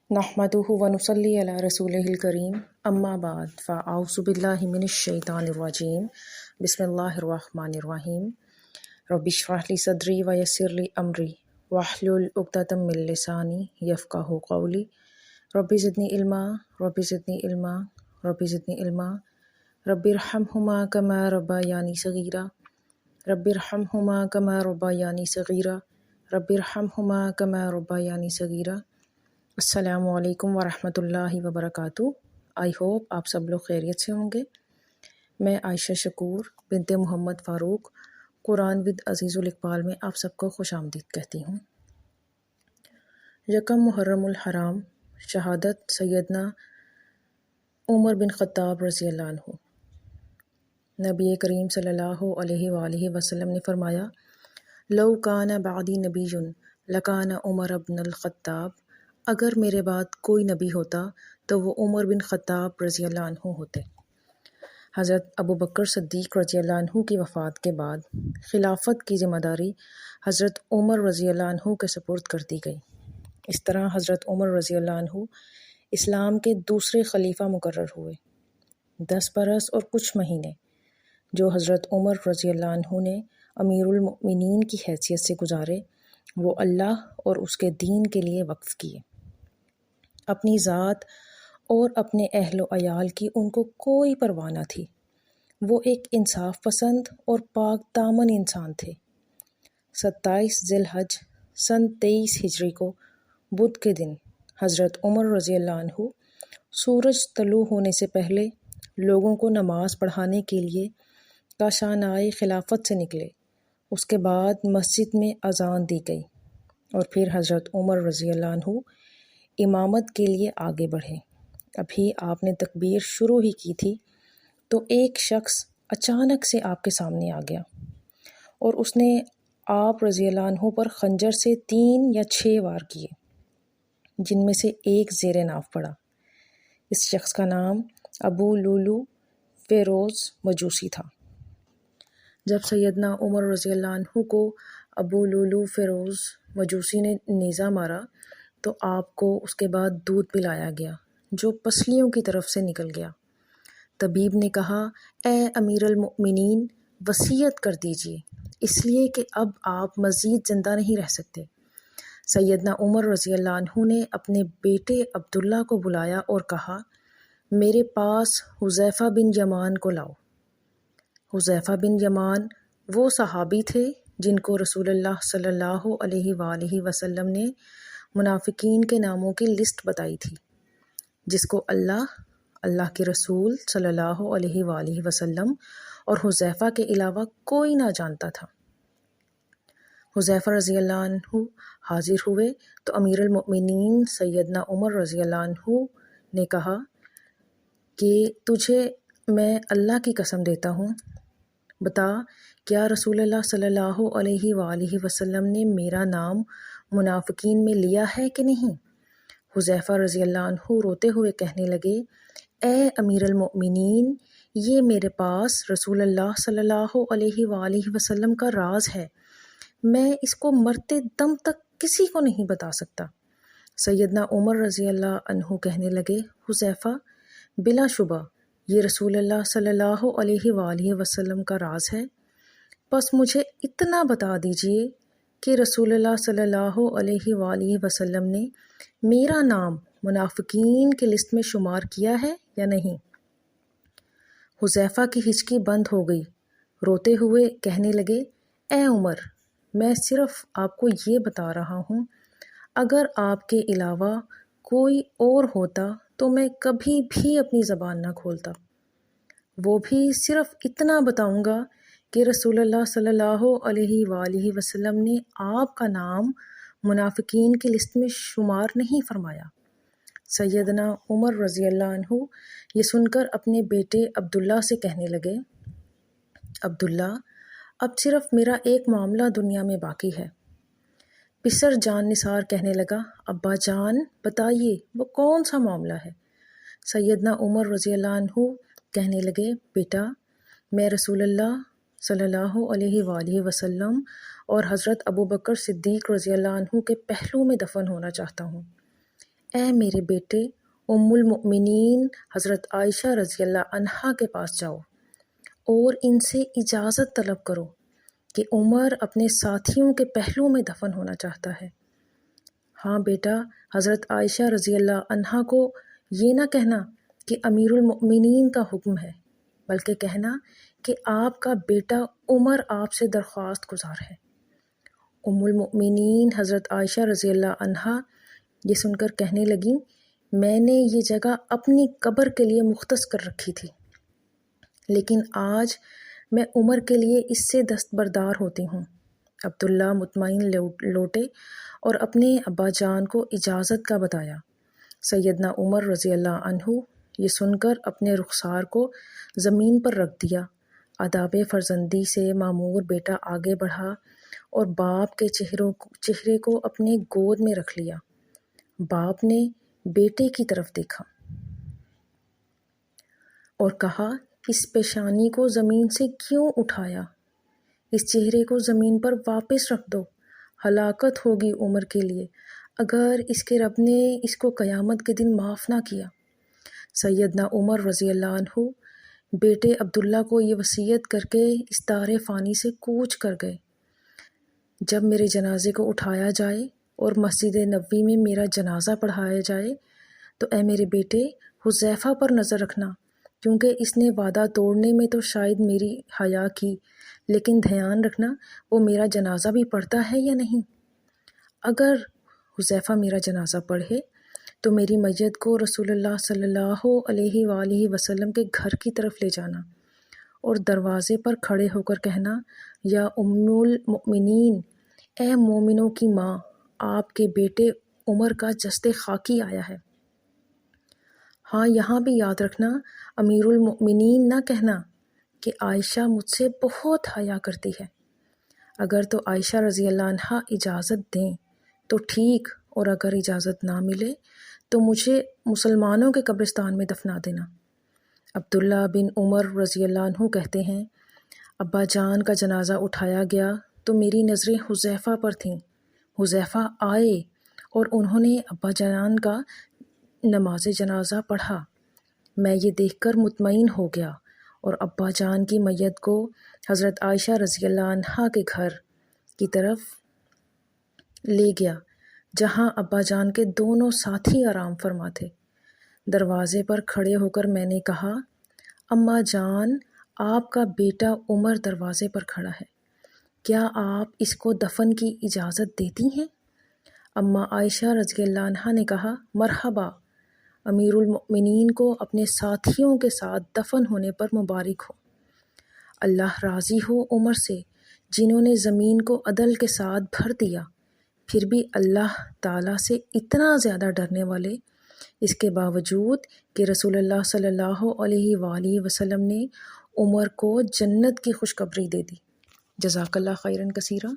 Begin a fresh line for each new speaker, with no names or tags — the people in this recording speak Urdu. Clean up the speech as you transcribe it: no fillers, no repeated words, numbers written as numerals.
نحمدہ ونصلی علی رسولہ الکریم اما بعد فاعوذ باللہ من الشیطان الرجیم بسم اللہ الرحمن الرحیم رب اشرح لی صدری ویسر لی امری واحلل عقدۃ من لسانی یفقہوا قولی رب زدنی علما رب زدنی علما رب زدنی علما رب ارحمہما کما ربیانی صغیرا رب ارحمہما کما ربیانی صغیرا رب ارحمہما کما ربیانی صغیرا۔ السلام علیکم ورحمۃ اللہ وبرکاتہ۔ آئی ہوپ آپ سب لوگ خیریت سے ہوں گے۔ میں عائشہ شکور بنت محمد فاروق قرآن ود عزیز الاقبال میں آپ سب کو خوش آمدید کہتی ہوں۔ یکم محرم الحرام، شہادت سیدنا عمر بن خطاب رضی اللہ عنہ۔ نبی کریم صلی اللہ علیہ وآلہ وسلم نے فرمایا، لو کان بعدی نبی لکان عمر بن الخطاب، اگر میرے بعد کوئی نبی ہوتا تو وہ عمر بن خطاب رضی اللہ عنہ ہوتے۔ حضرت ابوبکر صدیق رضی اللہ عنہ کی وفات کے بعد خلافت کی ذمہ داری حضرت عمر رضی اللہ عنہ کے سپرد کر دی گئی۔ اس طرح حضرت عمر رضی اللہ عنہ اسلام کے دوسرے خلیفہ مقرر ہوئے۔ 10 برس اور کچھ مہینے جو حضرت عمر رضی اللہ عنہ نے امیر المؤمنین کی حیثیت سے گزارے، وہ اللہ اور اس کے دین کے لیے وقف کیے۔ اپنی ذات اور اپنے اہل و عیال کی ان کو کوئی پرواہ نہ تھی۔ وہ ایک انصاف پسند اور پاک دامن انسان تھے۔ 27 ذی الحج سن 23 ہجری کو بدھ کے دن حضرت عمر رضی اللہ عنہ سورج طلوع ہونے سے پہلے لوگوں کو نماز پڑھانے کے لیے کاشانۂ خلافت سے نکلے۔ اس کے بعد مسجد میں اذان دی گئی اور پھر حضرت عمر رضی اللہ عنہ امامت کے لیے آگے بڑھے۔ ابھی آپ نے تکبیر شروع ہی کی تھی تو ایک شخص اچانک سے آپ کے سامنے آ گیا اور اس نے آپ رضی اللہ عنہ پر خنجر سے 3 یا 6 وار کیے، جن میں سے ایک زیر ناف پڑا۔ اس شخص کا نام ابو لولو فیروز مجوسی تھا۔ جب سیدنا عمر رضی اللہ عنہ کو ابو لولو فیروز مجوسی نے نیزہ مارا تو آپ کو اس کے بعد دودھ پلایا گیا جو پسلیوں کی طرف سے نکل گیا۔ طبیب نے کہا، اے امیر المؤمنین، وصیت کر دیجئے، اس لیے کہ اب آپ مزید زندہ نہیں رہ سکتے۔ سیدنا عمر رضی اللہ عنہ نے اپنے بیٹے عبداللہ کو بلایا اور کہا، میرے پاس حذیفہ بن یمان کو لاؤ۔ حذیفہ بن یمان وہ صحابی تھے جن کو رسول اللہ صلی اللہ علیہ وآلہ وسلم نے منافقین کے ناموں کی لسٹ بتائی تھی، جس کو اللہ کے رسول صلی اللہ علیہ وآلہ وسلم اور حذیفہ کے علاوہ کوئی نہ جانتا تھا۔ حذیفہ رضی اللہ عنہ حاضر ہوئے تو امیر المؤمنین سیدنا عمر رضی اللہ عنہ نے کہا کہ تجھے میں اللہ کی قسم دیتا ہوں، بتا کیا رسول اللہ صلی اللہ علیہ وآلہ وسلم نے میرا نام منافقین میں لیا ہے کہ نہیں؟ حذیفہ رضی اللہ عنہ روتے ہوئے کہنے لگے، اے امیر المؤمنین، یہ میرے پاس رسول اللہ صلی اللہ علیہ وآلہ وسلم کا راز ہے، میں اس کو مرتے دم تک کسی کو نہیں بتا سکتا۔ سیدنا عمر رضی اللہ عنہ کہنے لگے، حذیفہ، بلا شبہ یہ رسول اللہ صلی اللہ علیہ وآلہ وسلم کا راز ہے، بس مجھے اتنا بتا دیجئے کہ رسول اللہ صلی اللہ علیہ وآلہ وسلم نے میرا نام منافقین کی لسٹ میں شمار کیا ہے یا نہیں۔ حذیفہ کی ہچکی بند ہو گئی، روتے ہوئے کہنے لگے، اے عمر، میں صرف آپ کو یہ بتا رہا ہوں، اگر آپ کے علاوہ کوئی اور ہوتا تو میں کبھی بھی اپنی زبان نہ کھولتا، وہ بھی صرف اتنا بتاؤں گا کہ رسول اللہ صلی اللہ علیہ وآلہ وسلم نے آپ کا نام منافقین کی لسٹ میں شمار نہیں فرمایا۔ سیدنا عمر رضی اللہ عنہ یہ سن کر اپنے بیٹے عبداللہ سے کہنے لگے، عبداللہ، اب صرف میرا ایک معاملہ دنیا میں باقی ہے۔ پسر جان نثار کہنے لگا، ابا جان بتائیے وہ کون سا معاملہ ہے؟ سیدنا عمر رضی اللہ عنہ کہنے لگے، بیٹا، میں رسول اللہ صلی اللہ علیہ وآلہ وسلم اور حضرت ابوبکر صدیق رضی اللہ عنہ کے پہلو میں دفن ہونا چاہتا ہوں۔ اے میرے بیٹے ام المؤمنین حضرت عائشہ رضی اللہ عنہا کے پاس جاؤ اور ان سے اجازت طلب کرو کہ عمر اپنے ساتھیوں کے پہلو میں دفن ہونا چاہتا ہے۔ ہاں بیٹا، حضرت عائشہ رضی اللہ عنہا کو یہ نہ کہنا کہ امیر المؤمنین کا حکم ہے، بلکہ کہنا کہ آپ کا بیٹا عمر آپ سے درخواست گزار ہے۔ ام المؤمنین حضرت عائشہ رضی اللہ عنہا یہ سن کر کہنے لگیں، میں نے یہ جگہ اپنی قبر کے لیے مختص کر رکھی تھی، لیکن آج میں عمر کے لیے اس سے دستبردار ہوتی ہوں۔ عبداللہ مطمئن لوٹے اور اپنے ابا جان کو اجازت کا بتایا۔ سیدنا عمر رضی اللہ عنہ یہ سن کر اپنے رخسار کو زمین پر رکھ دیا۔ آداب فرزندی سے معمور بیٹا آگے بڑھا اور باپ کے چہرے کو اپنے گود میں رکھ لیا۔ باپ نے بیٹے کی طرف دیکھا اور کہا، اس پیشانی کو زمین سے کیوں اٹھایا؟ اس چہرے کو زمین پر واپس رکھ دو، ہلاکت ہوگی عمر کے لیے اگر اس کے رب نے اس کو قیامت کے دن معاف نہ کیا۔ سیدنا عمر رضی اللہ عنہ بیٹے عبداللہ کو یہ وصیت کر کے اس دار فانی سے کوچ کر گئے، جب میرے جنازے کو اٹھایا جائے اور مسجد نبوی میں میرا جنازہ پڑھایا جائے تو اے میرے بیٹے حذیفہ پر نظر رکھنا، کیونکہ اس نے وعدہ توڑنے میں تو شاید میری حیا کی، لیکن دھیان رکھنا وہ میرا جنازہ بھی پڑھتا ہے یا نہیں۔ اگر حذیفہ میرا جنازہ پڑھے تو میری میت کو رسول اللہ صلی اللہ علیہ وآلہ وسلم کے گھر کی طرف لے جانا اور دروازے پر کھڑے ہو کر کہنا، یا ام المؤمنین، اے مومنوں کی ماں، آپ کے بیٹے عمر کا جسد خاکی آیا ہے۔ ہاں یہاں بھی یاد رکھنا، امیر المؤمنین نہ کہنا کہ عائشہ مجھ سے بہت حیا کرتی ہے۔ اگر تو عائشہ رضی اللہ عنہا اجازت دیں تو ٹھیک، اور اگر اجازت نہ ملے تو مجھے مسلمانوں کے قبرستان میں دفنا دینا۔ عبداللہ بن عمر رضی اللہ عنہ کہتے ہیں، ابا جان کا جنازہ اٹھایا گیا تو میری نظریں حذیفہ پر تھیں۔ حذیفہ آئے اور انہوں نے ابا جان کا نماز جنازہ پڑھا۔ میں یہ دیکھ کر مطمئن ہو گیا اور ابا جان کی میت کو حضرت عائشہ رضی اللہ عنہا کے گھر کی طرف لے گیا، جہاں ابا جان کے دونوں ساتھی آرام فرما تھے۔ دروازے پر کھڑے ہو کر میں نے کہا، اماں جان، آپ کا بیٹا عمر دروازے پر کھڑا ہے، کیا آپ اس کو دفن کی اجازت دیتی ہیں؟ اماں عائشہ رضی اللہ عنہا نے کہا، مرحبا، امیر المؤمنین کو اپنے ساتھیوں کے ساتھ دفن ہونے پر مبارک ہو۔ اللہ راضی ہو عمر سے، جنہوں نے زمین کو عدل کے ساتھ بھر دیا، پھر بھی اللہ تعالیٰ سے اتنا زیادہ ڈرنے والے، اس کے باوجود کہ رسول اللہ صلی اللہ علیہ وآلہ وسلم نے عمر کو جنت کی خوشخبری دے دی۔ جزاک اللہ خیرا کثیرا۔